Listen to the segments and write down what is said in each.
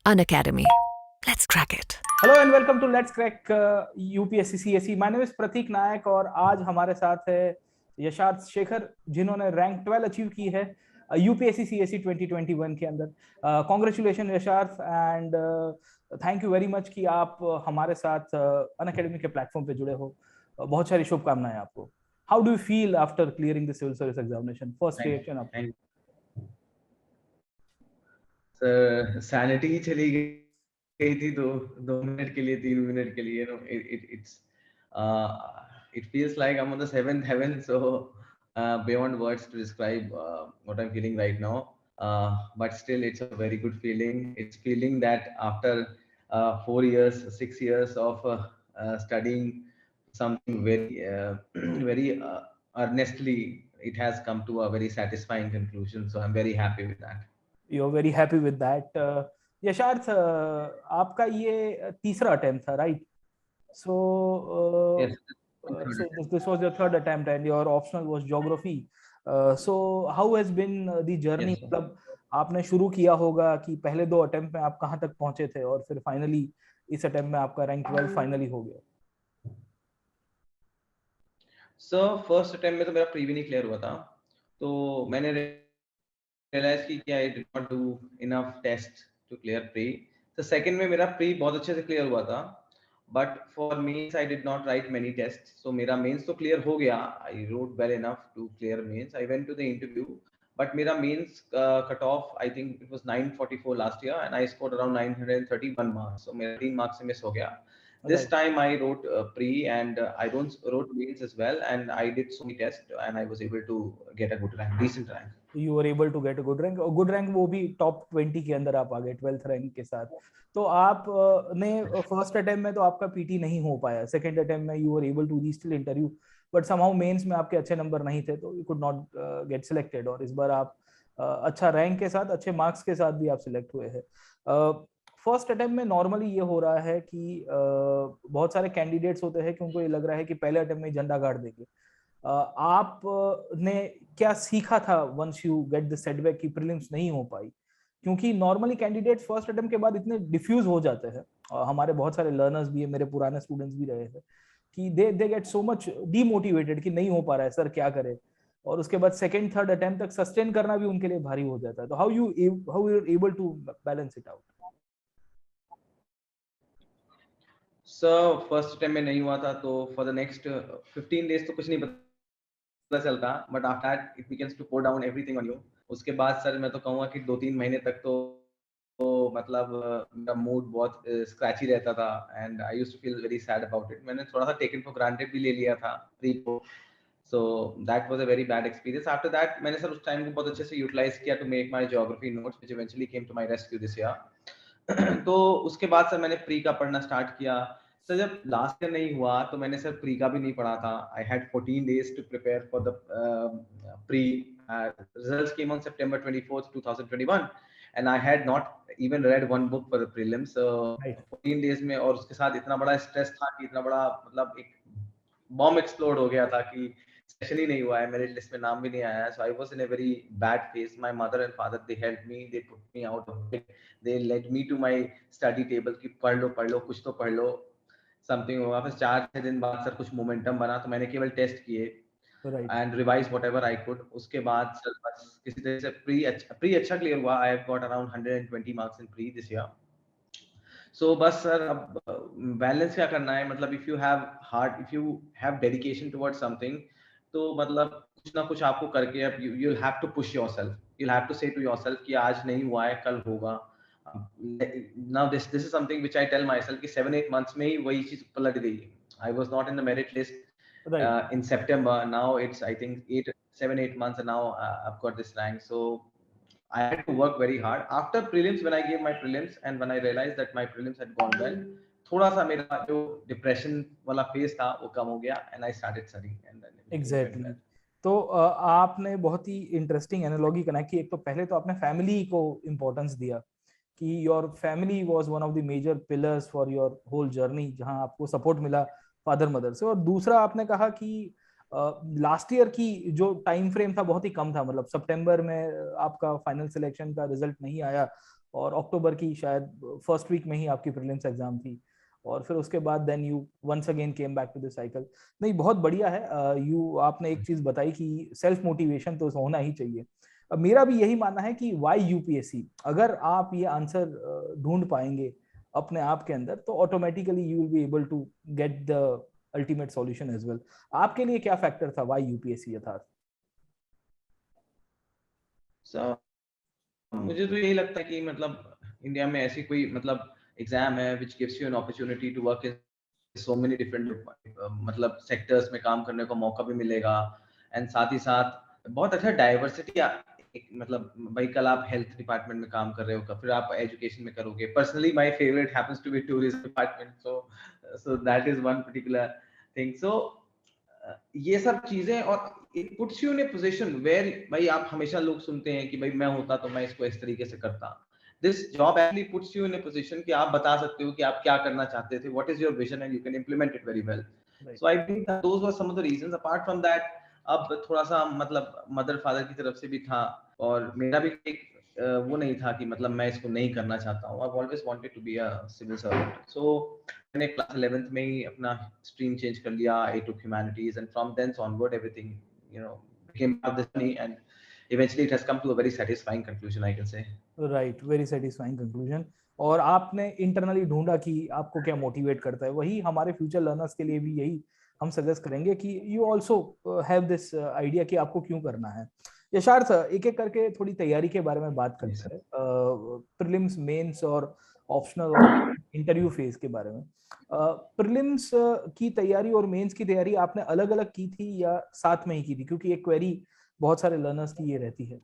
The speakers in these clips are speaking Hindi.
Unacademy. Let's crack it. Hello and welcome to let's crack UPSC CSE. My name is Prateek Nayak और आज हमारे साथ है यशार्थ शेखर, जिन्होंने रैंक 12 अचीव की है यूपीएससी सीएसई 2021 के अंदर। Congratulation Yasharth and thank you very much कि आप हमारे साथ अनअकैडमी के प्लेटफॉर्म पे जुड़े हो। बहुत सारी शुभकामनाएं आपको। How do you feel after clearing the civil service examination? First reaction आपका? सैनिटी ही चली गई थी दो मिनट के लिए, 3 मिनट के लिए. It feels like I'm on the seventh heaven, so beyond words to describe what I'm feeling right now. But still, it's a very good feeling. It's feeling that after 4 years, 6 years of studying something very earnestly, it has come to a very satisfying conclusion. So I'm very happy with that. You're very happy with that. Yatharth, आपका ये तीसरा अटेम्प्ट था, right? So, Yes. this was your third attempt and your optional was geography. So how has been the journey? Yes, मतलब आपने शुरू किया होगा कि पहले दो अटेम्प्ट में आप कहाँ तक पहुंचे थे और फिर फाइनली इस अटेम्प्ट में आपका रैंक 12 फाइनली हो गया। So फर्स्ट अटेम्प्ट में तो मेरा प्री भी नहीं क्लियर हुआ था, तो मैंने रियलाइज की कि I did not do enough test to clear pre. तो सेकंड में मेरा प्री बहुत अच्छे से क्लियर हुआ था, but for mains I did not write many test. So मेरा मेंस तो क्लियर हो गया, I wrote well enough to clear mains. I went to the interview, but मेरा mains cut off I think it was 944 last year and I scored around 931 marks. So मेरा 3 मार्क्स से मिस हो गया। This time I wrote pre and I wrote mains as well, and I did so many tests and I was able to get a good rank, decent rank. You were able to get a good rank, और good rank वो भी टॉप 20 के अंदर आप आ गए 12th रैंक के साथ। तो आप ने फर्स्ट अटेम्प्ट में तो आपका पीटी नहीं हो पाया, सेकंड अटेम्प्ट में you were able to reach still interview, but somehow mains में आपके अच्छे नंबर नहीं थे तो you could not get selected. और इस बार आप अच्छा रैंक के साथ, अच्छे मार्क्स के साथ भी आप सिलेक्ट हुए हैं। फर्स्ट अटेम्प्ट में नॉर्मली ये हो रहा है कि बहुत सारे कैंडिडेट्स होते हैं कि उनको ये लग रहा है कि पहले अटेम्प्ट में झंडा गाड़ देंगे। आप ने क्या सीखा था once you get the setback की प्रीलिम्स नहीं हो पाई? क्योंकि नॉर्मली कैंडिडेट्स फर्स्ट अटेम्प्ट के बाद इतने डिफ्यूज हो जाते हैं, हमारे बहुत सारे लर्नर्स भी है, मेरे पुराने स्टूडेंट्स भी रहे हैं, कि they get so much demotivated कि नहीं हो पा रहा है सर, क्या करें। और उसके बाद सेकंड थर्ड अटेम्प्ट तक सस्टेन करना भी उनके लिए भारी हो जाता है। तो how you are able to balance it out? Sir first attempt में नहीं हुआ था, तो फॉर द नेक्स्ट 15 डेज तो कुछ नहीं पता चलता, but after that it begins to pour down everything on you. उसके बाद सर मैं तो कहूँगा कि 2-3 महीने तक तो मतलब मेरा मूड बहुत स्क्रैची रहता था and I used to feel very sad about it. मैंने थोड़ा सा टेकन फॉर ग्रांटेड भी ले लिया था प्री को, so that was a very bad experience. After that मैंने सर उस टाइम को बहुत अच्छे से यूटिलाइज किया to make my geography notes which eventually came to my rescue this year. तो उसके बाद सर मैंने प्री का पढ़ना स्टार्ट किया। सर जब लास्ट ईयर नहीं हुआ तो मैंने सर प्री का भी नहीं पढ़ा था। I had 14 days to prepare for the pre. Results came on September 24th 2021 and I had not even read one book for the prelims. So 14 days में, और उसके साथ इतना बड़ा स्ट्रेस था कि इतना बड़ा मतलब एक बॉम्ब एक्सप्लोड हो गया था कि सेशन ही नहीं हुआ है, मेरे लिस्ट में नाम भी नहीं आया। So I was in a very bad phase. My mother and father, they helped me, they put me out of it, they led me to my study table कि पढ़ लो कुछ तो पढ़ लो, समथिंग होगा। फिर 4-6 दिन बाद सर कुछ मोमेंटम बना, तो मैंने केवल टेस्ट किए and revise whatever I could. उसके बाद सर बस किसी तरह से प्री अच्छा क्लियर हुआ। I have got around 120 marks in pre this year. So बस सर अब बैलेंस क्या करना है, मतलब if you have dedication towards something, तो मतलब कुछ ना कुछ आपको करके अब you'll have to push yourself. You'll have to say to yourself कि आज नहीं हुआ है, कल होगा। Now this is something which I tell myself कि 7-8 months में ही वही चीज पलट गई। I was not in the merit list in September. Now it's I think 7-8 months and now I've got this rank. So I had to work very hard. After prelims, when I gave my prelims and when I realized that my prelims had gone well, थोड़ा सा मेरा जो डिप्रेशन वाला फेज था वो कम हो गया and I started studying and then exactly. तो आपने बहुत ही इंटरेस्टिंग एनालॉजी कनेक्ट की। एक तो पहले तो आपने फैमिली को इम्पोर्टेंस दिया कि your family was one of the major pillars for your whole journey, जहां आपको सपोर्ट मिला फादर मदर से। और दूसरा आपने कहा कि लास्ट ईयर की जो टाइम फ्रेम था बहुत ही कम था, मतलब सितंबर में आपका फाइनल सिलेक्शन का रिजल्ट नहीं आया और अक्टूबर की शायद फर्स्ट वीक में ही आपकी प्रीलिम्स एग्जाम थी, और फिर उसके बाद then you once again came back to the cycle. नहीं, बहुत बढ़िया है। आपने एक चीज बताई कि सेल्फ मोटिवेशन तो होना ही चाहिए। मेरा भी यही मानना है कि वाई यूपीएससी, अगर आप ये आंसर ढूंढ पाएंगे अपने आप के अंदर, तो automatically you will be able to get the ultimate solution as well. आपके लिए क्या फैक्टर था वाई यूपीएससी यथार्थ? सर मुझे तो यही लगता है कि मतलब इंडिया में ऐसी कोई मतलब एग्जाम है which gives you an opportunity to work in so many different मतलब सेक्टर्स में काम करने का मौका भी मिलेगा, एंड साथ ही साथ बहुत अच्छा डाइवर्सिटी मतलब भाई कल आप हेल्थ डिपार्टमेंट में काम कर रहे हो, फिर आप एजुकेशन में करोगे। Personally my favourite happens to be tourism department, so that is one particular thing. So ये सब चीजें, और it puts you in a position where भाई आप हमेशा लोग सुनते हैं कि भाई मैं होता तो मैं इसको इस तरीके से करता। This job actually puts you in a position कि आप बता सकते हो कि आप क्या करना चाहते थे, what is your vision, and you can implement it very well. So I think those were some of the reasons. Apart from that, अब थोड़ा सा मतलब मदर फादर की तरफ से भी था, और मेरा भी एक वो नहीं था कि मतलब मैं इसको नहीं करना चाहता हूँ। I always wanted to be a civil servant. So मैंने क्लास 11th में ही अपना स्ट्रीम चेंज कर लिया, I took humanities, and from then onward everything you know became part of this journey, and eventually it has come to a very satisfying conclusion, I can say. Right, very satisfying conclusion. और आपने इंटरनली ढूंढा कि आपको क्या मोटिवेट करता है। वही हमारे फ्यूचर लर्नर्स के लिए भी यही हम सजेस्ट करेंगे कि you also have this idea कि आपको क्यों करना है। यशार्थ, एक एक करके थोड़ी तैयारी के बारे में बात करते हैं, प्रीलिम्स, मेंस और ऑप्शनल और इंटरव्यू फेज के बारे में। प्रीलिम्स की तैयारी और मेंस की तैयारी आपने अलग अलग की थी या साथ में ही की थी? क्योंकि एक क्वेरी बहुत सारे लर्नर्स की ये रहती है।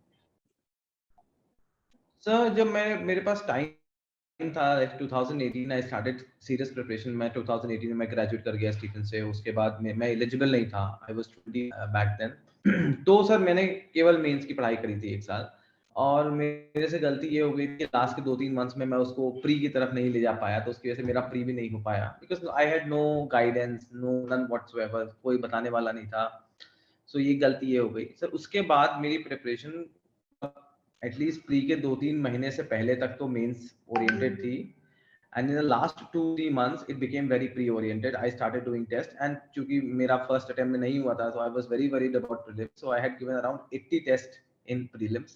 सर जब मैं मेरे पास टाइम था 2018 आई स्टार्टेड सीरियस प्रिपरेशन। मैं 2018 में मैं ग्रेजुएट कर गया स्टीफन से। उसके बाद मैं एलिजिबल नहीं था, आई वाज 20 बैक देन। तो सर मैंने केवल मेंस की पढ़ाई करी थी एक साल, और मेरे से गलती ये हो गई कि लास्ट के 2-3 मंथ्स में मैं उसको प्री की तरफ नहीं ले जा पाया, तो उसकी वजह से मेरा प्री भी नहीं हो पाया, because I had no guidance, no none whatsoever, कोई बताने वाला नहीं था। सो ये गलती ये हो गई सर। उसके बाद मेरी प्रिपरेशन एटलीस्ट प्री के 2-3 महीने से पहले तक तो मेंस ओरिएंटेड थी, and in the last 2-3 months it became very pre oriented. I started doing test, and क्योंकि मेरा first attempt में नहीं हुआ था, so I was very worried about prelims, so I had given around 80 tests in prelims.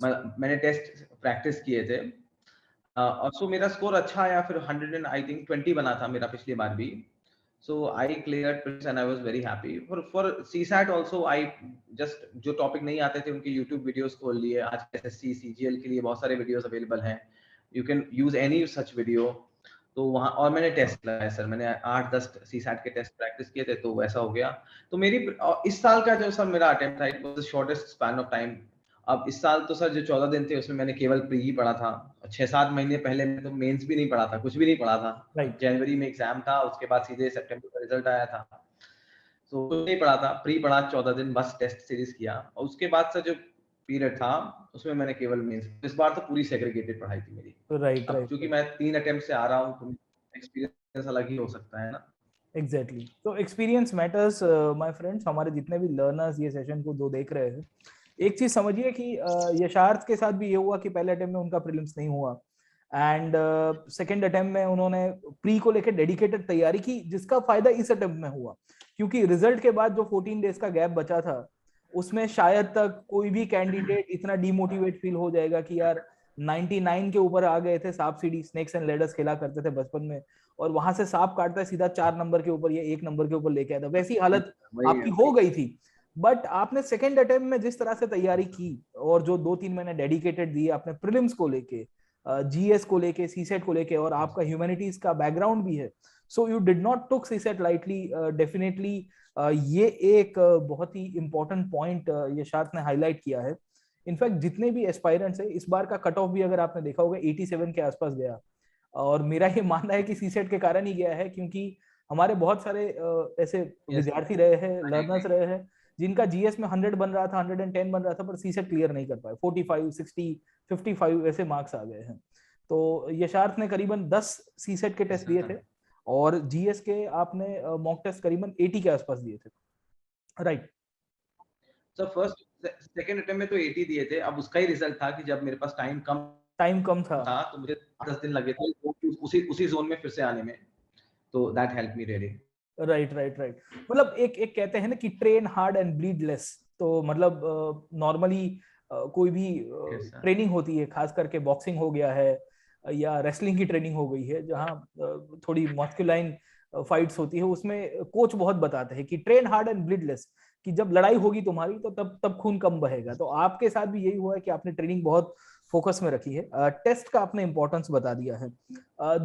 मैंने टेस्ट प्रैक्टिस किए थे, और सो मेरा स्कोर अच्छा आया, फिर 100 and I think 20 बना था मेरा पिछली बार भी। So I cleared prelims and I was very happy. For CSAT also I just जो टॉपिक नहीं आते थे उनके YouTube वीडियोस खोल लिए। आज SSC CGL के लिए बहुत सारे वीडियोस अवेलेबल हैं, you can use any such video। तो वहाँ और मैंने टेस्ट लगाया सर, मैंने 8-10 CSAT के टेस्ट प्रैक्टिस किए थे, तो वैसा हो गया। तो मेरी इस साल का जो सर मेरा अटेम्प्ट था, it was the shortest span of time. अब इस साल तो सर जो 14 दिन थे उसमें मैंने केवल प्री ही पढ़ा था। 6-7 महीने पहले मैं तो मेंस भी नहीं पढ़ा था, कुछ भी नहीं पढ़ा था। जनवरी में एग्जाम था, उसके बाद सीधे सितंबर का रिजल्ट आया था, तो कुछ नहीं पढ़ा था। प्री पढ़ा 14 दिन, बस टेस्ट सीरीज किया, और उसके बाद सर जो पीरियड था उसमें मैंने केवल मेंस। इस बार तो पूरी सेग्रीगेटेड पढ़ाई थी मेरी। राइट, अब क्योंकि मैं 3 अटेम्प्ट से आ रहा हूँ, तो एक्सपीरियंस अलग ही हो सकता है ना। एग्जैक्टली, तो एक्सपीरियंस मैटर्स माय फ्रेंड्स। हमारे जितने भी लर्नर्स ये सेशन को जो देख रहे हैं, एक चीज समझिए कि यशार्थ के साथ भी ये हुआ कि पहले अटेम्प्ट में उनका प्रीलिम्स नहीं हुआ, एंड सेकंड अटेम्प्ट में उन्होंने प्री को लेकर डेडिकेटेड तैयारी की, जिसका फायदा इस अटेम्प्ट में हुआ। क्योंकि रिजल्ट के बाद जो 14 डेज का गैप बचा था, उसमें शायद तक कोई भी कैंडिडेट इतना डिमोटिवेट फील हो जाएगा कि यार 99 के ऊपर आ गए थे, सांप सीढ़ी स्नेक्स एंड लेडर्स खेला करते थे बचपन में, और वहां से सांप काटता है सीधा 4 नंबर के ऊपर या 1 नंबर के ऊपर लेके आता, वैसी हालत आपकी हो गई थी। बट आपने सेकेंड अटेम्प्ट में जिस तरह से तैयारी की, और जो 2-3 महीने डेडिकेटेड दिए आपने प्रीलिम्स को लेके, जीएस को लेके, सीसेट को लेके, और आपका ह्यूमैनिटीज का बैकग्राउंड भी है, so you did not took CSAT lightly. Definitely ये एक बहुत ही इंपॉर्टेंट पॉइंट यशार्थ ने हाईलाइट किया है। इनफैक्ट जितने भी एस्पायरेंट्स है, इस बार का कट ऑफ भी अगर आपने देखा होगा 87 के आसपास गया, और मेरा ये मानना है कि सीसेट के कारण ही गया है, क्योंकि हमारे बहुत सारे ऐसे विद्यार्थी रहे हैं, लर्नर्स रहे हैं, जिनका जीएस में 100 बन रहा था, 110 बन रहा था, पर सीसेट क्लियर नहीं कर पाए। 45, 60, 55 ऐसे मार्क्स आ गए हैं। तो यशार्थ ने करीबन 10 सीसेट के टेस्ट दिए थे, और जीएस के आपने मॉक टेस्ट करीबन 80 के आसपास दिए थे, right? Sir first second attempt में तो 80 दिए थे। अब उसका ही रिजल्ट था कि जब मेरे पास टाइम कम टाइम कम था तो मुझे 10 दिन लगे थे उसी जोन में फिर से आने में, तो that help me really. Right right right. मतलब एक कहते हैं ना कि train hard and bleed less, तो मतलब नॉर्मली कोई भी ट्रेनिंग होती है, खास करके बॉक्सिंग हो गया है या रेसलिंग की ट्रेनिंग हो गई है, जहाँ थोड़ी मस्कुलाइन फाइट्स होती है, उसमें कोच बहुत बताते हैं कि train hard and bleed less, कि जब लड़ाई होगी तुम्हारी तो तब खून कम बहेगा। तो आपके साथ भी यही हुआ है कि आपने ट्रेनिंग बहुत फोकस में रखी है। टेस्ट का आपने इंपॉर्टेंस बता दिया है।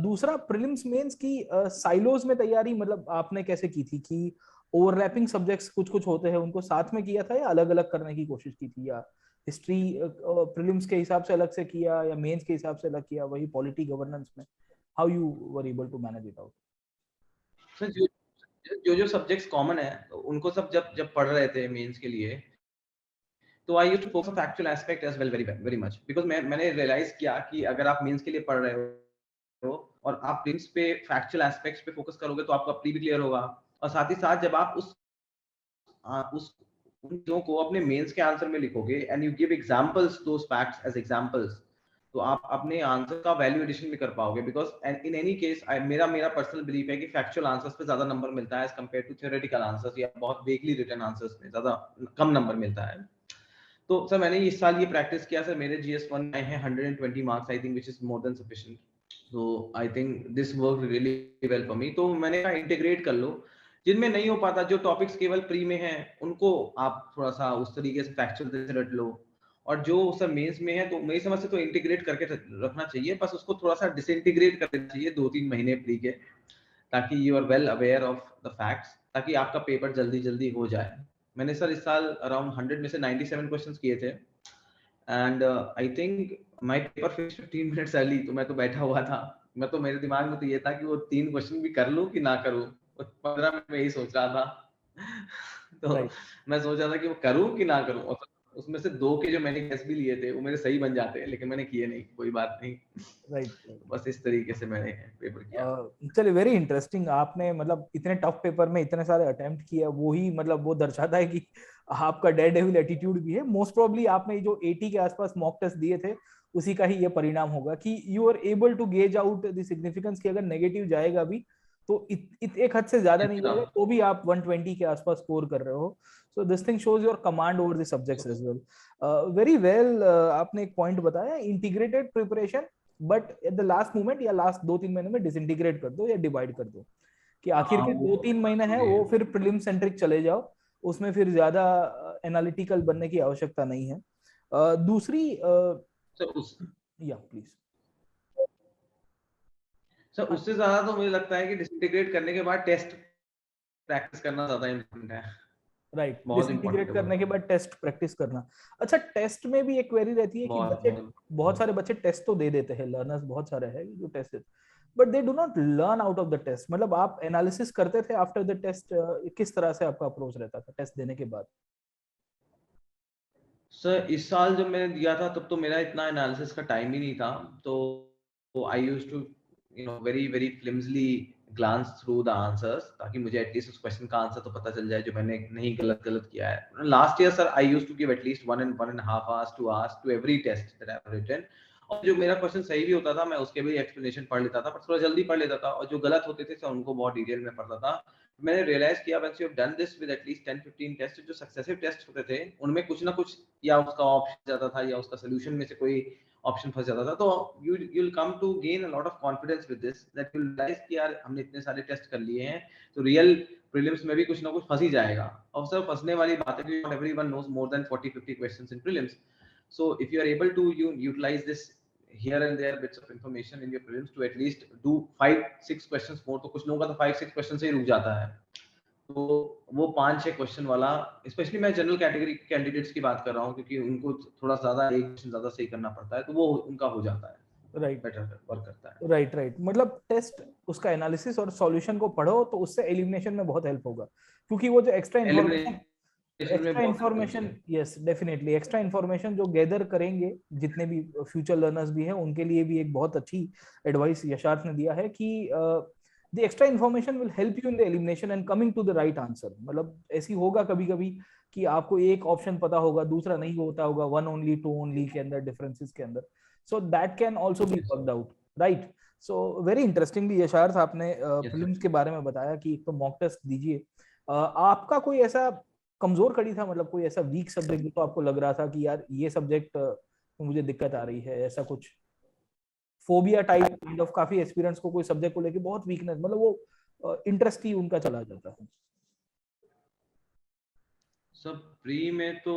दूसरा, प्रीलिम्स मेंस की साइलोज में तैयारी मतलब आपने कैसे की थी, कि ओवरलैपिंग सब्जेक्ट्स कुछ कुछ होते हैं उनको साथ में किया था, या अलग अलग करने की कोशिश की थी, या हिस्ट्री प्रीलिम्स के हिसाब से अलग से किया या मेंस के हिसाब से अलग किया, वही पॉलिटी गवर्नेंस में how you were able to manage it out? Sir जो सब्जेक्ट्स कॉमन है उनको सब जब पढ़ रहे थे मेंस के लिए, तो I used to focus on factual aspect as well very much, because मैंने रियलाइज किया कि अगर आप मेंस के लिए पढ़ रहे हो और आप प्रीलिम्स पे फैक्चुअल एस्पेक्ट्स पे फोकस करोगे तो आपका प्री भी क्लियर होगा, और साथ ही साथ जब आप उस उन चीजों को अपने मेंस के आंसर में लिखोगे and you give examples those facts as examples, तो आप अपने आंसर का वैल्यू एडिशन भी कर पाओगे, बिकॉज इन एनी केस मेरा पर्सनल बिलीफ है कि फैक्चुअल आंसर्स पे ज्यादा नंबर मिलता है as compare to theoretical answers या बहुत वेगली रिटन आंसर्स में ज्यादा कम नंबर मिलता है। तो सर मैंने इस साल ये प्रैक्टिस किया सर, मेरे GS1 में है 120 marks I think, which is more than sufficient, so I think this work really well for me. तो मैंने कहा इंटीग्रेट कर लो, जिनमें नहीं हो पाता, जो टॉपिक्स केवल प्री में हैं उनको आप थोड़ा सा उस तरीके से फैक्चुअल से रट लो, और जो सर मेंस में है तो मेरी समझ से तो इंटीग्रेट करके रखना चाहिए, बस उसको थोड़ा सा डिसइंटीग्रेट कर देना चाहिए 2-3 महीने प्री के, ताकि you are well aware of the facts, ताकि आपका पेपर जल्दी जल्दी हो जाए। मैंने सर इस साल अराउंड 100 में से 97 क्वेश्चंस किए थे, and I think my paper finish 15 minutes early, तो मैं तो बैठा हुआ था, मैं तो मेरे दिमाग में तो ये था कि वो 3 क्वेश्चन भी कर लूं कि ना करूं, 15 मिनट में यही सोच रहा था। तो राइट मैं सोच रहा था कि वो करूं कि ना करूं, और उसमें से 2 के जो मैंने गेस भी लिए थे वो मेरे सही बन जाते, लेकिन मैंने किए नहीं, कोई बात नहीं। राइट। बस इस तरीके से मैंने पेपर किया। चलिए, वेरी इंटरेस्टिंग। आपने मतलब इतने टफ पेपर में इतने सारे अटेम्प्ट किया, वो ही मतलब वो दर्शाता है कि आपका डेयर डेविल एटीट्यूड भी है। मोस्ट प्रोबब्ली आपने जो 80 के आसपास मॉक टेस्ट दिए थे उसी का ही ये परिणाम होगा कि you are able to gauge out the significance, कि अगर नेगेटिव जाएगा भी तो एक हद से ज्यादा नहीं जाएगा, तो भी आप 120 के आसपास स्कोर कर रहे हो। So this thing shows your command over the subjects as well. Very well. आपने एक पॉइंट बताया, integrated preparation, but at the last moment या लास्ट 2-3 महीने में डिसइंटीग्रेट कर दो या डिवाइड कर दो, कि आखिर के 2-3 महीने हैं वो फिर प्रीलिम सेंट्रिक चले जाओ, उसमें फिर ज्यादा एनालिटिकल बनने की आवश्यकता नहीं है। दूसरी या प्लीज सर उससे ज्यादा तो मुझे लगता है कि डिसइंटीग्रेट करने के बाद टेस्ट प्रैक्टिस करना ज्यादा इम्पोर्टेंट है। राइट, बहुत इम्पोर्टेंट डिसइंटीग्रेट है करने के बाद टेस्ट प्रैक्टिस करना। अच्छा, टेस्ट में भी एक क्वेरी रहती है कि बच्चे, बहुत सारे बच्चे टेस्ट तो दे देते हैं, लर्नर्स बहुत सारे हैं जो टेस्ट देते, but they do not learn out of the test. मतलब आप एनालिसिस करते थे आफ्टर द टेस्ट, किस तरह से आपका अप्रोच रहता था टेस्ट देने के बाद? सर इस साल जब मैंने दिया था तब तो मेरा इतना एनालिसिस का टाइम ही नहीं था, तो I used to very very flimsily glance through the answers, ताकि मुझे एटलीस्ट उस क्वेश्चन का आंसर तो पता चल जाए जो मैंने नहीं गलत किया है। Last year sir I used to give at least 1.5 hours 2 hours to every test that I have written, और जो मेरा क्वेश्चन सही भी होता था मैं उसके भी एक्सप्लेनेशन पढ़ लेता था, पर थोड़ा जल्दी पढ़ लेता था, और जो गलत होते थे सर उनको बहुत डिटेल में पढ़ता था। मैंने रियलाइज किया once you have done this with at least 10-15 test, जो सक्सेसिव टेस्ट होते थे उनमें कुछ ना कुछ या उसका ऑप्शन जाता था या उसका सोल्यूशन में से कोई ऑप्शन फंस जाता था, तो you will come to gain a lot of confidence with this, that you realize कि यार हमने इतने सारे टेस्ट कर लिए हैं तो रियल प्रीलिम्स में भी कुछ ना कुछ फंस ही जाएगा। और सर फंसने वाली बात है कि not everyone knows more than 40-50 questions in prelims, so if you are able to utilize this here and there bits of information in your prelims to at least do 5-6 questions more, तो कुछ लोगों का तो 5-6 क्वेश्चन से ही रुक जाता है, तो वो 5-6 क्वेश्चन वाला, स्पेशली मैं जनरल कैटेगरी कैंडिडेट्स की बात कर रहा हूँ क्योंकि उनको थोड़ा ज्यादा एक क्वेश्चन ज्यादा सही करना पड़ता है, तो वो उनका हो जाता है, राइट बेटर वर्क करता है। Right right. मतलब टेस्ट, उसका एनालिसिस और सॉल्यूशन को पढ़ो तो उससे एलिमिनेशन में बहुत हेल्प होगा, क्योंकि वो जो extra information, yes definitely, extra information जो गैदर करेंगे जितने भी फ्यूचर लर्नर्स भी हैं उनके लिए भी एक बहुत अच्छी एडवाइस यशार्थ ने दिया है कि the extra information will help you in the elimination and coming to the right answer. मतलब ऐसी होगा कभी कभी कि आपको एक ऑप्शन पता होगा, दूसरा नहीं होता होगा, 1 only 2 only के अंदर, डिफरेंसेस के अंदर, so that can also be worked out, right? So very interestingly Yatharth आपने प्रीलिम्स के बारे में बताया कि एक तो मॉक टेस्ट दीजिए, आपका कोई ऐसा कमजोर कड़ी था, मतलब कोई ऐसा वीक सब्जेक्ट तो आपको लग रहा था कि यार ये सब्जेक्ट मुझे दिक्कत आ रही है, ऐसा कुछ फोबिया टाइप काइंड ऑफ, काफी एक्सपीरियंस को कोई सब्जेक्ट को लेके बहुत वीकनेस, मतलब वो इंटरेस्ट ही उनका चला जाता है? सब प्री में तो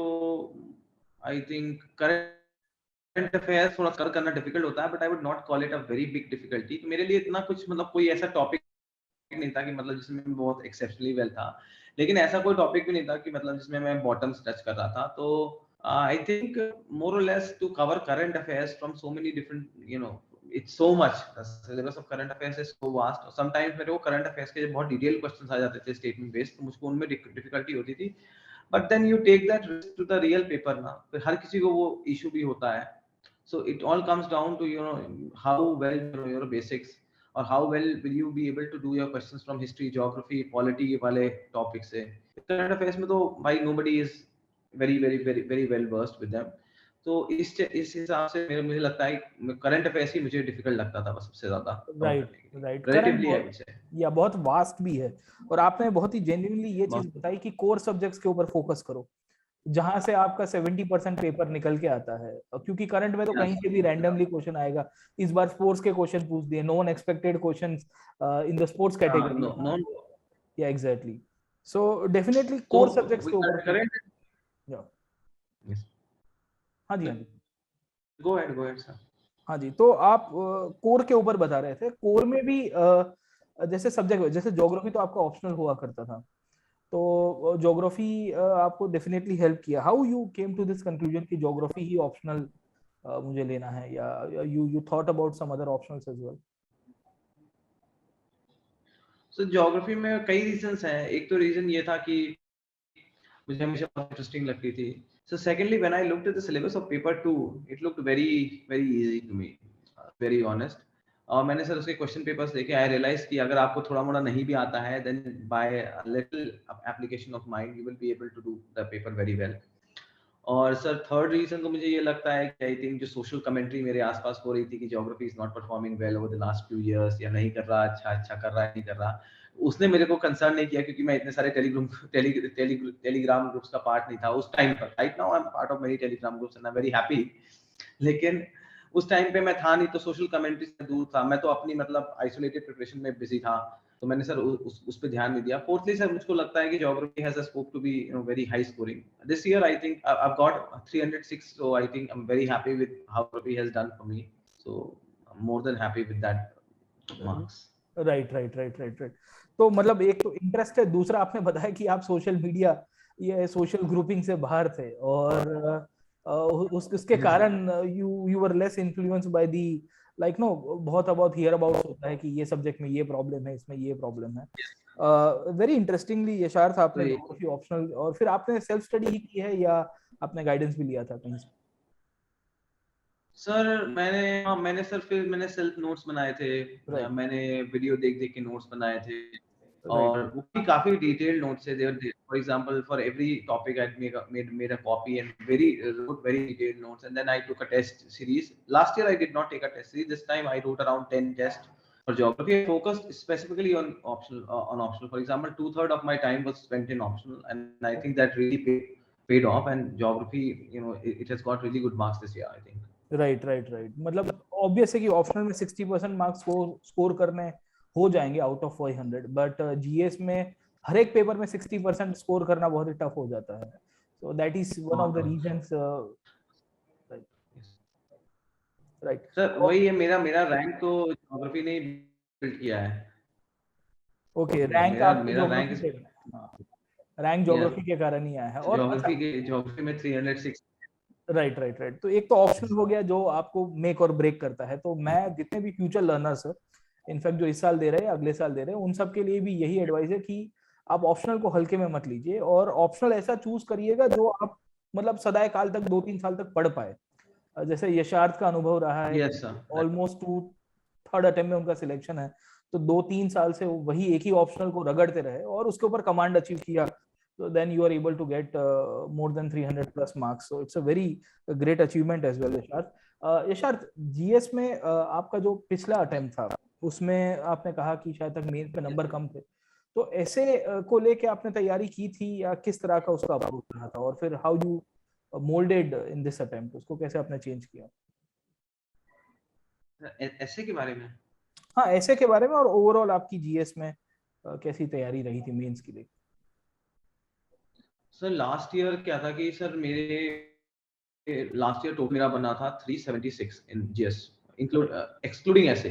आई थिंक करंट अफेयर्स थोड़ा कर करना डिफिकल्ट होता है, but I would not call it a very big difficulty. तो मेरे लिए इतना कुछ मतलब कोई ऐसा टॉपिक नहीं था कि मतलब जिसमें मैं बहुत एक्सेप्शनली वेल था, लेकिन ऐसा कोई टॉपिक भी नहीं था कि मतलब जिसमें मैं बॉटम्स टच कर रहा था। तो आई थिंक मोर और less to cover current affairs from so many different, you know, it's so much, the syllabus of current affairs is so vast. Sometimes मेरे को करंट अफेयर्स के बहुत डिटेल क्वेश्चंस आ जाते थे स्टेटमेंट बेस्ड, तो मुझको उनमें डिफिकल्टी होती थी। But then you take that risk to the real paper ना, फिर हर किसी को वो इशू भी होता है। So it all comes down to, you know, how well you know your basics, or how well will you be able to do your questions from history, geography, polity वाले topics से। current affairs में तो भाई nobody is very well versed with them। तो इस हिसाब से मुझे लगता है करंट अफेयर्स ही मुझे डिफिकल्ट लगता था सबसे ज्यादा कवर करने के लिए। Right relatively I would say, या बहुत वास्ट भी है। और आपने बहुत ही जेन्युइनली ये चीज बताई कि कोर सब्जेक्ट्स के ऊपर फोकस करो, जहां से आपका 70% पेपर निकल के आता है, क्योंकि करंट में तो कहीं से भी रैंडमली क्वेश्चन आएगा। इस बार स्पोर्ट्स के क्वेश्चन पूछ दिए, no unexpected questions in the sports category. या exactly, so definitely core subjects के ऊपर करंट। हाँ जी, हाँ जी, गो अहेड सर। हाँ जी, तो आप कोर के ऊपर बता रहे थे। कोर में भी जैसे सब्जेक्ट, जैसे ज्योग्राफी तो आपका ऑप्शनल हुआ करता था, तो ज्योग्राफी आपको डेफिनेटली हेल्प किया। How you came to this conclusion कि ज्योग्राफी ही ऑप्शनल मुझे लेना है, या you thought about some other optionals as well? So geography में कई रीजंस हैं। एक तो रीजन ये था कि मुझे हमेशा बहुत इंटरेस्टिंग लगती थी। So secondly, when I looked at the syllabus of paper 2, it looked very easy to me, very honest। और मैंने सर उसके क्वेश्चन पेपर्स देखे, आई रियलाइज कि अगर आपको थोड़ा मोड़ा नहीं भी आता है, then by little application of mind you will be able to do the paper very well. और सर थर्ड रीजन तो मुझे ये लगता है कि आई थिंक जो सोशल कमेंट्री मेरे आसपास हो रही थी कि geography is not performing well over the last few years, या नहीं कर रहा, अच्छा कर रहा है, नहीं कर रहा, उसने मेरे को कंसर्न नहीं किया, क्योंकि मैं इतने सारे टेलीग्राम ग्रुप्स का पार्ट नहीं था उस टाइम पर। Right now I am part of many Telegram groups and I am very happy, लेकिन उस टाइम पे मैं था नहीं, तो सोशल कमेंट्री से दूर था, मैं तो अपनी मतलब आइसोलेटेड प्रिपरेशन में बिजी था, तो मैंने सर उस पे ध्यान नहीं दिया। फोर्थली सर मुझको लगता है कि geography has a scope to be, you know, very high scoring. This year I think I have got 306, so I think I'm very happy with how Ravi has done for me, so I'm more than happy with that marks। Right. तो मतलब एक तो इंटरेस्ट है, दूसरा आपने बताया कि आप सोशल मीडिया, ये सोशल ग्रुपिंग से बाहर थे, और उसके कारण you were less influenced by the, like no, बहुत अबाउट हियर अबाउट होता है कि ये सब्जेक्ट में ये प्रॉब्लम है, इसमें ये प्रॉब्लम है। वेरी इंटरेस्टिंगली यशार्थ, आपने ज्योग्राफी ऑप्शनल, और फिर आपने सेल्फ स्टडी ही की है या आपने गाइडेंस भी लिया था कहीं से? सर मैंने सर फिर मैंने सेल्फ नोट्स बनाए थे, मैंने वीडियो देख देख के नोट्स बनाए थे, और वो भी काफी डिटेल्ड नोट्स है। For example for every topic I made a copy and wrote very detailed notes, and then I took a test series. Last year I did not take a test series, this time I wrote around 10 tests for geography. I focused specifically on optional. For example, 2/3 of my time was spent in optional, and I think that really paid off, and geography, you know, it has got really good marks this year, I think। Right, मतलब ऑब्वियस है कि ऑप्शनल में 60% मार्क्स स्कोर करने हो जाएंगे आउट ऑफ 500, बट जीएस में हर एक पेपर में 60% स्कोर करना बहुत ही टफ हो जाता है, सो that is one of the reasons. Right sir वही है, मेरा रैंक तो ज्योग्राफी ने बिल्ड किया है। ओके, रैंक आपकी मेरा रैंक ज्योग्राफी के कारण ही आया है। और ज्योग्राफी में 306। राइट, तो एक तो ऑप्शनल हो गया जो आपको मेक और ब्रेक करता है। तो मैं जितने भी फ्यूचर लर्नर्स है, इनफैक्ट जो इस साल दे रहे हैं, अगले साल दे रहे हैं, उन सब के लिए भी यही एडवाइस है कि आप ऑप्शनल को हल्के में मत लीजिए, और ऑप्शनल ऐसा चूज करिएगा जो आप मतलब सदाए काल तक 2-3 साल तक पढ़ पाए। जैसे यशार्थ का अनुभव रहा है, ऑलमोस्ट 3rd अटेम्प्ट में उनका सिलेक्शन है, तो 2-3 साल से वही एक ही ऑप्शनल को रगड़ते रहे और उसके ऊपर कमांड अचीव किया, so then you are able to get more than 300 plus marks, so it's a very great achievement as well, Yasharth। Yasharth, GS में आपका जो पिछला अटेम्प्ट था उसमें आपने कहा कि शायद तक मेंस पे नंबर कम थे, तो ऐसे को लेके आपने तैयारी की थी या किस तरह का उसका अप्रोच रहा था, और फिर how you moulded in this attempt, उसको कैसे आपने चेंज किया? ऐसे के बारे में? हाँ, ऐसे के बारे में, और ओवरऑल आपकी जीएस में कैसी तैयारी रही थी मेंस के लिए? सर लास्ट ईयर क्या था कि सर मेरे लास्ट ईयर टोटल मेरा बना था 376 इन जीएस, इंक्लूड एक्सक्लूडिंग ऐसे,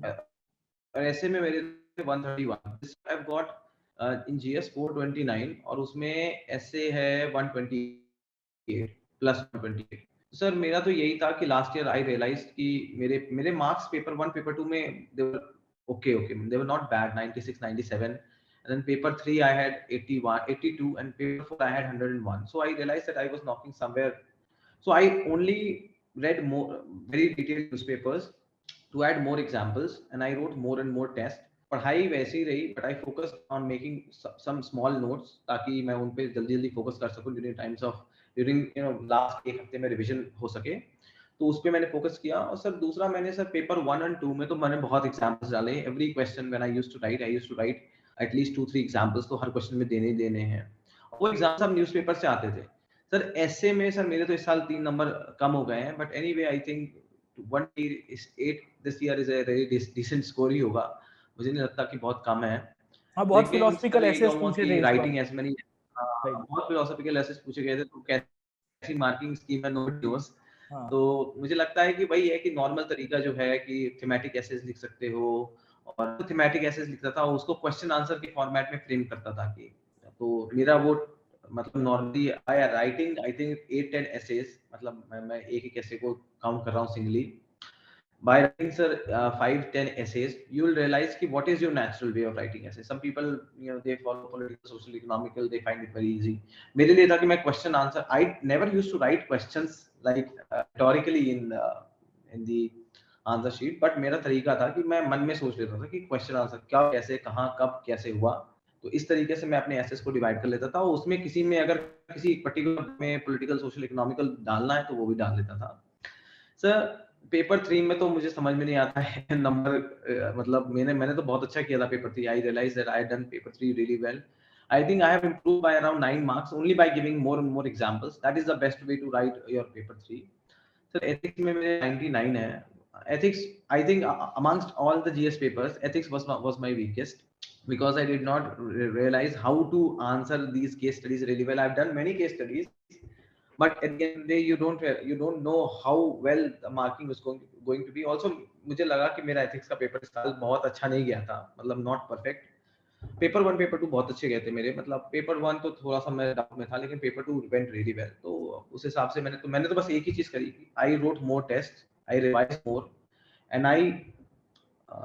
और ऐसे में मेरे 131, आई हैव गॉट इन जीएस 429, और उसमें ऐसे है 128 प्लस 128। सर मेरा तो यही था कि लास्ट ईयर आई रियलाइज कि मेरे मेरे मार्क्स पेपर 1 पेपर 2 में they were okay, they were not bad, 96 97, and then paper 3 I had 81 82, and paper 4 I had 101. So I realized that I was knocking somewhere. So I only read more very detailed newspapers to add more examples, and I wrote more and more tests. पढ़ाई वैसी रही, but I focused on making some small notes ताकि मैं उन पे जल्दी जल्दी फोकस कर सकूं during लास्ट एक हफ्ते में रिवीजन हो सके, तो उस पे मैंने फोकस किया। और सर दूसरा मैंने सर पेपर 1 और 2 में तो मैंने बहुत एग्जांपल्स डाले। Every question when I used to write at least 2-3 examples तो हर क्वेश्चन में देने ही देने हैं। वो एग्जाम सब न्यूज़पेपर से आते थे। सर ऐसे में सर मेरे तो इस साल 3 नंबर कम हो गए हैं, but anyway I think 188 this year is a very decent score ही होगा। मुझे नहीं लगता कि बहुत कम है। हाँ, बहुत लेकिन सर फिलोसफिकल यही एसेस कहूंगा पूछे कि थे इस बार। Writing as many right. बहुत फिलोसॉफिकल एसेस पूछे गए थे, तो कैसी मार्किंग स्कीम है, नो न्यूज़। हाँ तो मुझे लगता है कि वही है कि नॉर्मल तरीका जो है कि थीमेटिक एसेस लिख सकते हो, और थीमेटिक एसेस लिखता था उसको क्वेश्चन आंसर के फॉर्मेट में फ्रेम करता था कि, तो मेरा वो मतलब normally I writing I think 8-10 essays, मतलब मैं एक एक ऐसे को काउंट कर रहा हूँ singly. By writing sir 5-10 essays, you will realize ki what is your natural way of writing essays. Some people they follow political, social, economical, they find it very easy. मेरे लिए था कि मैं question answer, I never used to write questions like rhetorically in the answer sheet, but मेरा तरीका था कि मैं मन में सोच लेता था कि question answer क्या, कैसे, कहाँ, कब, कैसे हुआ। तो इस तरीके से मैं अपने एसेस को डिवाइड कर लेता था, और उसमें किसी में अगर किसी पर्टिकुलर में पॉलिटिकल, सोशल, इकोनॉमिकल डालना है तो वो भी डाल लेता था। सर पेपर 3 में तो मुझे समझ में नहीं आता है नंबर, मतलब मैंने तो बहुत अच्छा किया था paper 3। I realize that I done paper 3 really well. I think I have improved by around 9 marks only by giving more and more examples. That is the best way to write your paper 3. So ethics में मेरे 99 है। Ethics, I think amongst all the GS papers, ethics was my weakest because I did not realize how to answer these case studies really well. I've done many case studies, but at the end of the day you don't know how well the marking is going to be. Also मुझे लगा कि मेरा ethics का पेपर इस साल बहुत अच्छा नहीं गया था, मतलब not perfect। पेपर 1 पेपर 2 बहुत अच्छे गए थे मेरे, मतलब पेपर 1 तो थोड़ा सा मैं डाउट में था, लेकिन पेपर 2 वेंट रियली वेल। तो उस हिसाब से मैंने तो बस एक ही चीज करी, I wrote more test, I revise more, and I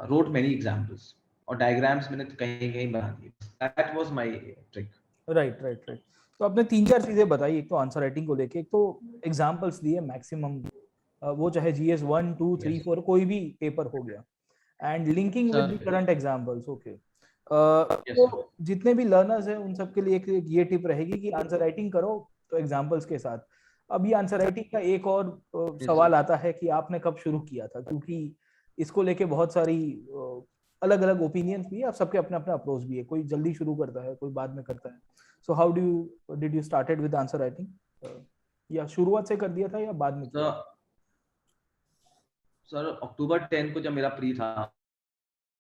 wrote many examples, और डायग्राम्स मैंने तो कहीं कहीं बना दिए। That was my trick. Right right right. तो आपने 3-4 चीजें बताई, एक तो आंसर राइटिंग को लेके, एक तो एग्जांपल्स दिए मैक्सिमम, वो चाहे जीएस 1 2 3 4 कोई भी पेपर हो गया, and linking with the current examples. Okay, तो जितने भी लर्नर्स हैं उन सब के लिए एक ये टिप रहेगी कि आंसर राइटिंग करो तो एग्जांपल्स के साथ। अब ये आंसर राइटिंग का एक और सवाल आता है कि आपने कब शुरू किया था, क्योंकि इसको लेके बहुत सारी अलग अलग ओपिनियंस भी है, आप सबके अपना अपना अप्रोच भी है, कोई जल्दी शुरू करता है, कोई बाद में करता है। So how did you started with answer writing, या शुरुआत से कर दिया था या बाद में किया? सर अक्टूबर 10 को जब मेरा प्री था,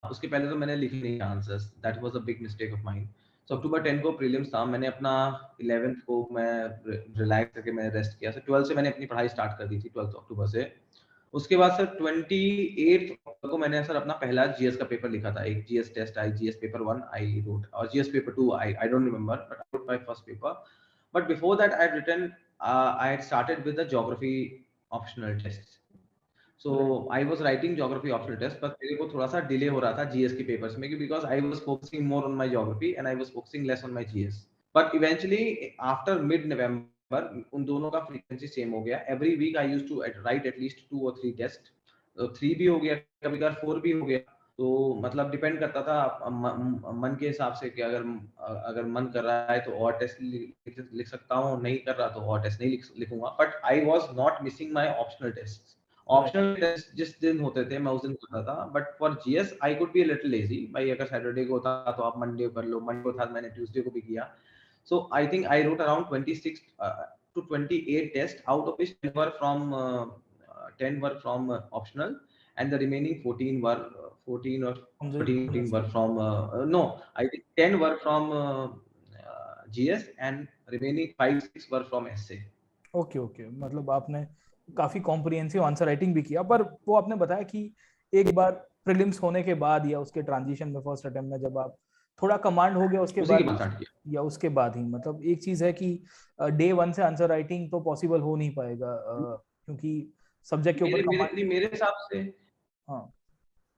उसके पहले तो मैंने लिखे नहीं answers, that was a big mistake of mine. So October 10 को प्रीलिम्स था, मैंने अपना 11th को मैं रिलैक्स करके मैंने रेस्ट किया। सर 12 से मैंने अपनी पढ़ाई स्टार्ट कर दी थी, 12 अक्टूबर से। उसके बाद सर 28 को मैंने सर अपना पहला जीएस का पेपर लिखा था, एक GS test I, GS paper 1 I wrote, और GS paper 2 I don't remember, but I wrote my first paper. But before that I had written, I had started with the geography optional test. So I was writing geography optional test, but मेरे को थोड़ा सा डिले हो रहा था जीएस के पेपर्स में, because I was focusing more on my geography and I was focusing less on my GS. But eventually after mid November उन दोनों का frequency सेम हो गया। Every week I used to write at least 2 or 3 tests, तो 3 भी हो गया, कभी-कभार 4 भी हो गया। तो मतलब डिपेंड करता था मन के हिसाब से कि अगर मन कर रहा है तो और टेस्ट लिख सकता हूँ, नहीं कर रहा तो और टेस्ट नहीं लिखूंगा। But I was not missing my optional test, optional test जिस दिन होते थे मैं उस दिन करता था, but for GS I could be a little lazy भाई, अगर सैटरडे को होता तो आप मंडे कर लो, मंडे को था मैंने ट्यूसडे को भी किया. So I think I wrote around 26 to 28 tests, out of which 10 were from optional, and the remaining 14 were 14 or 14 were from no, I think 10 were from GS and remaining 5-6 were from essay. Okay okay, मतलब आपने काफी कॉम्प्रिहेंसिव आंसर राइटिंग भी किया, पर वो आपने बताया कि एक बार प्रीलिम्स होने के बाद या उसके ट्रांजिशन में फर्स्ट अटेम्प्ट में जब आप थोड़ा कमांड हो गया उसके उसी के बाद बाद स्टार्ट किया. या उसके बाद ही, मतलब एक चीज है कि डे वन से आंसर राइटिंग तो पॉसिबल हो नहीं पाएगा क्योंकि सब्जेक्ट के ऊपर कमांड. मेरे हिसाब से हाँ,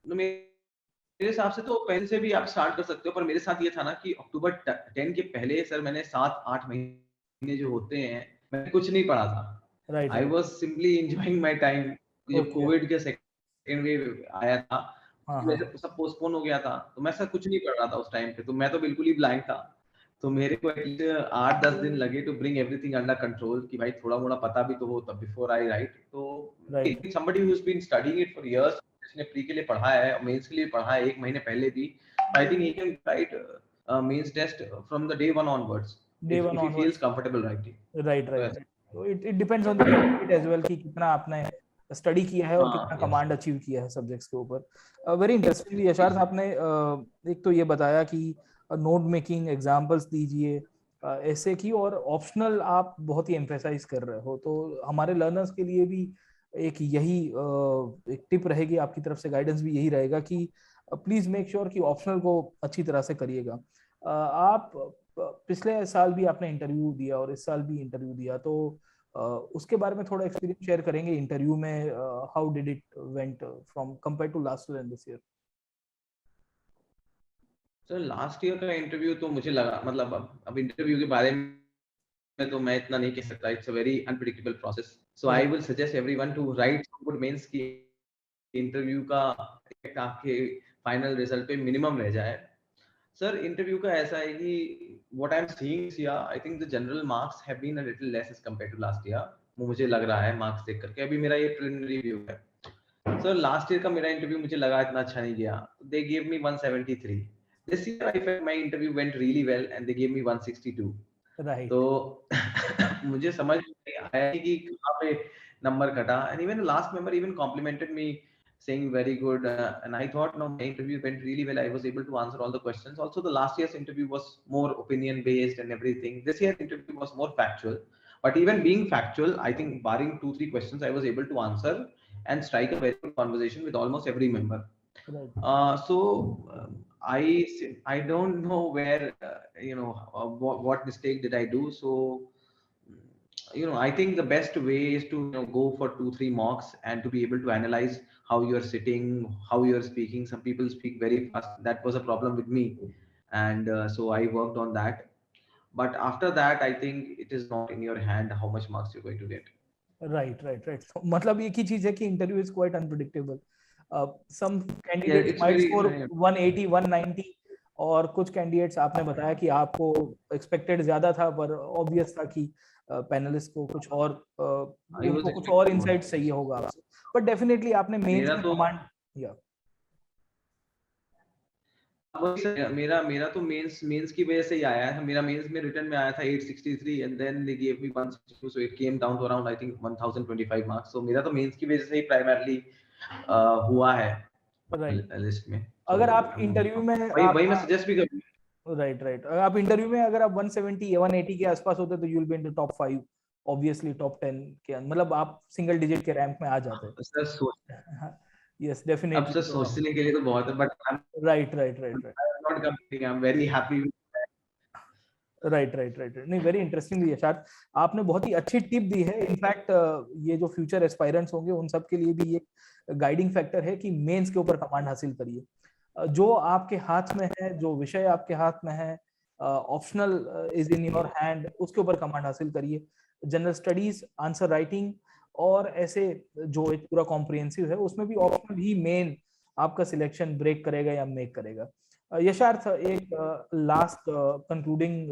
मेरे हिसाब से तो पेन से भी आप स्टार्ट कर सकते हो, पर मेरे साथ ये था ना कि अक्टूबर 10 के पहले सर मैंने 7-8 महीने जो होते हैं मैंने कुछ नहीं पढ़ा था. Right. I was simply enjoying my time. जब Okay. कोविड के सेकंड वेव आया था, हाँ, मेरे सब पोस्टपोन हो गया था, तो मैं सर कुछ नहीं पढ़ रहा था उस टाइम पे, तो मैं तो बिल्कुल ही ब्लैंक था. तो मेरे को एटलीस्ट 8-10 दिन लगे to bring everything under control कि भाई थोड़ा मोड़ा पता भी तो हो तब बिफोर आई राइट. तो somebody who has been studying it for years, जिसने प्री के लिए पढ़ा है और मेंस के लिए पढ़ा है 1 महीने पहले भी, I think he can write mains test from the day 1 onwards if he feels comfortable writing. Right. तो it depends on the candidate as well कि कितना आपने स्टडी किया है और कितना कमांड अचीव किया है सब्जेक्ट्स के ऊपर. वेरी इंटरेस्टिंगली यशार्थ, आपने एक तो ये बताया कि नोट मेकिंग एग्जांपल्स दीजिए ऐसे की, और ऑप्शनल आप बहुत ही एम्फेसाइज कर रहे हो, तो हमारे लर्नर्स के लिए भी एक यही एक टिप रहेगी आपकी तरफ से, गाइडेंस भी यही रहेगा कि प्लीज मेक श्योर कि ऑप्शनल को अच्छी तरह से करिएगा. आप पिछले साल भी आपने इंटरव्यू दिया और इस साल भी इंटरव्यू दिया, तो उसके बारे में थोड़ा एक्सपीरियंस शेयर करेंगे इंटरव्यू में, how did it went from compare to last year and this year? Sir last year का इंटरव्यू तो मुझे लगा, मतलब अब इंटरव्यू के बारे में तो मैं इतना नहीं कह सकता, it's a very unpredictable process. So I will suggest everyone to write good mains की इंटरव्यू का इफेक्ट आपके फाइनल रिजल्ट पे मिनिमम रह जाए. सर इंटरव्यू का ऐसा है कि what I am seeing this year, I think the general marks have been a little less as compare to last year. वो मुझे लग रहा है मार्क्स देख करके, अभी मेरा ये प्रिलिमिनरी व्यू है. सर लास्ट ईयर का मेरा इंटरव्यू मुझे लगा इतना अच्छा नहीं गया, दे give me 173. This year I felt my interview went really well and they give me 162. Right. तो मुझे समझ नहीं आया कि कहाँ पे नंबर कटा, and even last member even complimented me saying very good, and I thought no, my interview went really well. I was able to answer all the questions. Also, the last year's interview was more opinion based and everything. This year's interview was more factual, but even being factual, I think barring 2-3 questions, I was able to answer and strike a very good conversation with almost every member. Right. I don't know where what mistake did I do. So I think the best way is to go for 2-3 mocks and to be able to analyze how you're sitting, how you're speaking. Some people speak very fast. That was a problem with me, and so I worked on that. But after that, I think it is not in your hand how much marks you're going to get. Right. So, मतलब एक ही चीज है कि interview is quite unpredictable. Some candidates might score 180 190, और कुछ कैंडिडेट्स आपने बताया कि आपको एक्सपेक्टेड ज्यादा था, पर ऑब्वियस था कि पैनलिस्ट को कुछ और उनको कुछ और इनसाइट चाहिए होगा आपसे. बट डेफिनेटली आपने मेंस में कमांड या मेरा तो मेंस की वजह से ही आया है. मेरा मेंस में रिटर्न में आया था 863 and then they give me 162, so it came down to around I think 1025 marks. So मेरा तो मेंस की वजह से ही प्राइमरली हुआ है लिस्ट में. अगर आप इंटरव्यू में वही मैं सजेस्ट भी करूंगा. राइट. आप इंटरव्यू में अगर आप 170 या 180 के आसपास होते तो you will be in the top 5, obviously top 10 के, मतलब आप सिंगल डिजिट के रैंक में आ जाते. Yes definitely. अब सर सोचने के लिए तो बहुत है, but right. not complaining. I'm very happy with that. Right. नहीं, वेरी इंटरेस्टिंगली यशार्थ, आपने बहुत ही अच्छी टिप दी है. इनफैक्ट ये जो फ्यूचर एस्पायरेंट्स होंगे उन सब के लिए भी एक गाइडिंग फैक्टर है कि मेंस के ऊपर कमांड हासिल करिए. जो आपके हाथ में है, जो विषय आपके हाथ में है, optional is in your hand, उसके ऊपर कमांड हासिल करिए. जनरल स्टडीज, आंसर राइटिंग और ऐसे जो एक पूरा कॉम्प्रिहेंसिव है, उसमें भी ऑप्शनल ही मेन आपका सिलेक्शन ब्रेक करेगा या मेक करेगा. यशार्थ, एक लास्ट कंक्लूडिंग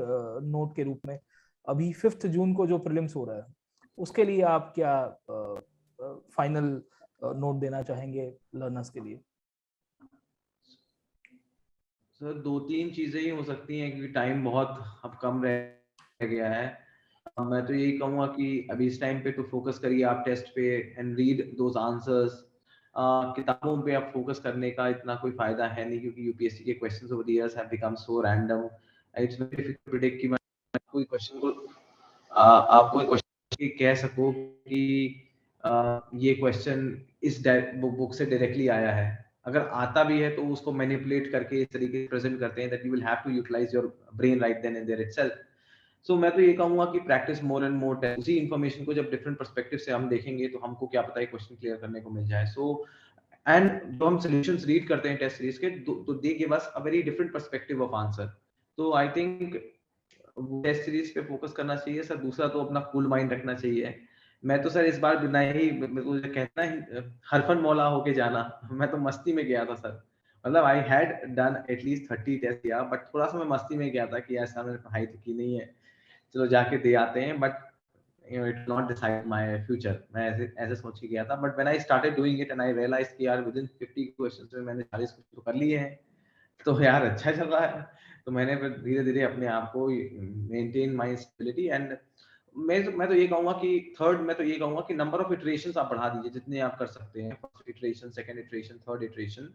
नोट के रूप में, अभी 5 जून को जो प्रीलिम्स हो रहा है उसके लिए आप क्या फाइनल नोट देना चाहेंगे लर्नर्स के लिए? सर 2-3 चीजें ही हो सकती हैं क्योंकि टाइम बहुत अब कम रह गया है। मैं तो यही कहूँगा कि अभी इस टाइम पे तो फोकस करिए आप टेस्ट पे एंड रीड दोज आंसर्स। किताबों पे आप फोकस करने का इतना कोई फायदा है नहीं क्योंकि यूपीएससी के questions over the years have become so random. It's very difficult to predict कि मैं कोई क्वेश्चन को आप कोई क्वेश्चन कह सको कि ये क्वेश्चन इस बुक से डायरेक्टली आया है। अगर आता भी है तो उसको मैनिपुलेट करके इस तरीके से प्रेजेंट करते हैं that you will have to utilize your brain right then and there itself. So मैं तो ये कहूंगा कि practice more and more test. उसी इन्फॉर्मेशन को जब डिफरेंट पर्सपेक्टिव से हम देखेंगे तो हमको क्या पता है क्वेश्चन क्लियर करने को मिल जाए। सो एंड जो हम सॉल्यूशंस रीड करते हैं टेस्ट सीरीज के तो they give us a very different perspective of answer. तो आई थिंक टेस्ट सीरीज पे फोकस करना चाहिए सर। दूसरा तो अपना कूल माइंड रखना चाहिए। मैं तो सर इस बार बिना ही मेरे को कहना ही हरफन मौला होके जाना, मैं तो मस्ती में गया था सर। मतलब I had done at least 30 test या बट थोड़ा सा मैं मस्ती में गया था कि ऐसा मैंने पढ़ाई तो की नहीं है, चलो जाके दे आते हैं। But you know it not decide my future. मैं ऐसे सोच के गया था but when I started doing it and I realize कि यार विद इन 50 क्वेश्चंस में मैंने 40 क्वेश्चन तो कर लिए हैं, तो यार अच्छा चल रहा है। तो मैंने फिर धीरे-धीरे अपने आप को मेंटेन माय स्टेबिलिटी एंड मैं तो ये कहूंगा कि नंबर ऑफ इटरेशंस आप बढ़ा दीजिए जितने आप कर सकते हैं। First iteration, second iteration, third iteration.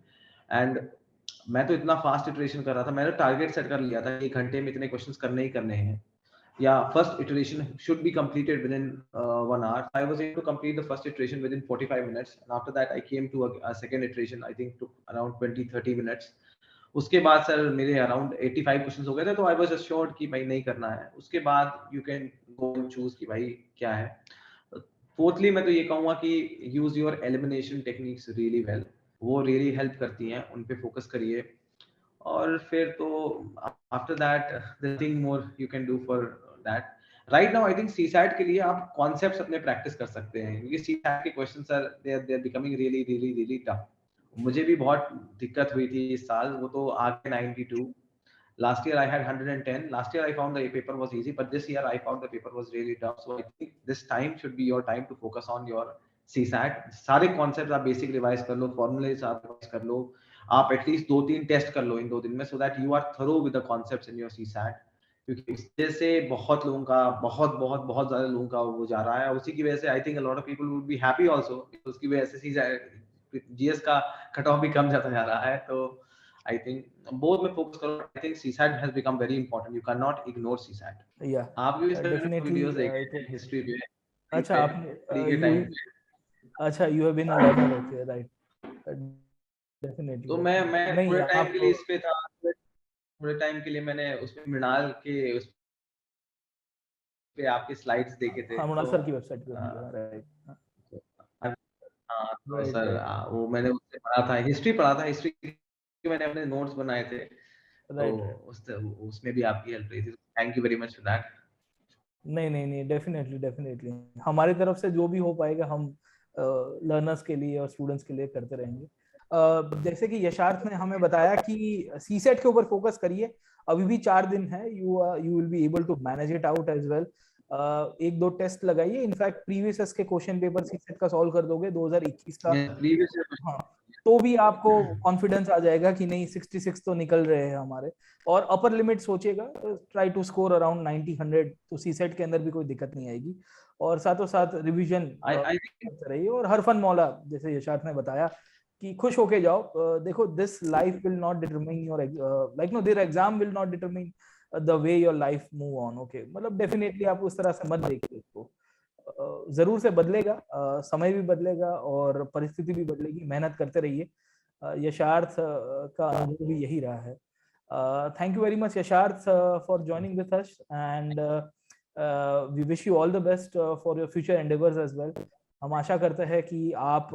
And मैं तो इतना फास्ट इटरेशन कर रहा था, मैंने टारगेट सेट कर लिया था 1 घंटे में इतने क्वेश्चंस करने ही करने हैं, या first iteration should be completed within 1 hour. I was able to complete the first iteration within 45 minutes, and after that I came to a second iteration. I think took around 20-30 minutes. उसके बाद सर मेरे अराउंड 85 क्वेश्चंस हो गए थे, तो आई वाज अश्योर्ड कि भाई नहीं करना है। उसके बाद you can go and choose कि भाई क्या है। फोर्थली मैं तो ये कहूंगा कि use your elimination techniques really well, वो रियली हेल्प करती हैं, उन पे फोकस करिए। और फिर तो after that there nothing more you can do for that. Right now I think CSAT के लिए आप कॉन्सेप्ट्स अपने प्रैक्टिस कर सकते हैं क्योंकि सीसैट के questions are they are becoming really really really tough. मुझे भी बहुत दिक्कत हुई थी इस साल, वो तो आगे 92। Last year I had 110. Last year I found the paper was easy, but this year I found the paper was really tough. So I think this time should be your time to focus on your CSAT. सारे concepts आप basic revise कर लो, formulas आप revise कर लो, आप at least 2-3 टेस्ट कर लो इन 2 दिन में, so that you are thorough with the concepts in your CSAT. क्योंकि इस वजह से बहुत लोगों का बहुत ज़्यादा लोगों का वो जा रहा है। उसी की वजह से I think a lot of people would be happy also, उसकी वजह से CSAT GS का कट ऑफ भी कम जाता जा रहा है। तो I think both में focus करो। I think CSAT has become very important. You cannot ignore CSAT. Yeah, आप भी इस तरह की definitely, वीडियोस देखते हैं हिस्ट्री पे? अच्छा आपने के टाइम पे? अच्छा you have been a learner, okay, right, definitely. तो मैं नहीं, पूरे टाइम आप के लिए इस पे था, पूरे टाइम के लिए मैंने उसमें मृणाल के उस पे आपके स्लाइड्स देखे थे। हाँ, मृणाल तो सर की वेबसाइट पे राइट। हाँ तो Right, सर right. वो मैंने उससे पढ़ा था, हिस्ट्री पढ़ा था, हिस्ट्री के मैंने अपने नोट्स बनाए थे। Right. तो उसमें भी आपकी हेल्प रही थी। Thank you very much for that. नहीं, डेफिनेटली हमारी तरफ से जो भी हो पाएगा हम लर्नर्स के लिए और स्टूडेंट्स के लिए करते रहेंगे। जैसे कि यशार्थ ने हमें बताया कि सीसेट के ऊपर फोकस करिए, अभी भी 4 दिन है, you will be able to manage it out as well. 1-2 test लगाइए, इनफैक्ट प्रीवियस के क्वेश्चन पेपर सीसेट का सॉल्व कर दोगे 2021 का, हाँ, तो भी आपको कॉन्फिडेंस आ जाएगा कि नहीं 66 तो निकल रहे हैं हमारे। और अपर लिमिट सोचेगा, ट्राई टू स्कोर अराउंड 90-100, तो सीसेट के अंदर भी कोई दिक्कत नहीं आएगी। और साथों साथ रिवीजन करते रहिए। और हरफन मौला, जैसे यशार्थ ने बताया कि खुश होके जाओ। देखो, this life will not determine your like no there exam will not determine the way your life move on, okay. मतलब डेफिनेटली आप उस तरह से मत देखिए इसको, जरूर से बदलेगा, समय भी बदलेगा और परिस्थिति भी बदलेगी, मेहनत करते रहिए। यशार्थ का अनुभव भी यही रहा है। Thank you very much Yasharth for joining with us, and we wish you all the best for your future endeavours as well. हम आशा करते हैं कि आप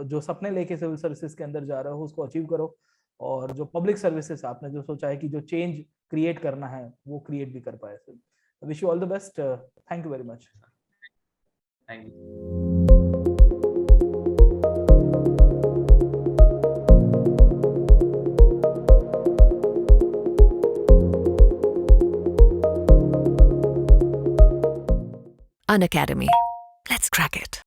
जो सपने लेके सिविल सर्विसेज के अंदर जा रहे हो उसको अचीव करो, और जो पब्लिक सर्विसेज आपने जो सोचा है कि जो चेंज क्रिएट करना है वो क्रिएट भी कर पाए। Wish you all the best. Thank you very much. Thank you. Unacademy. Let's crack it.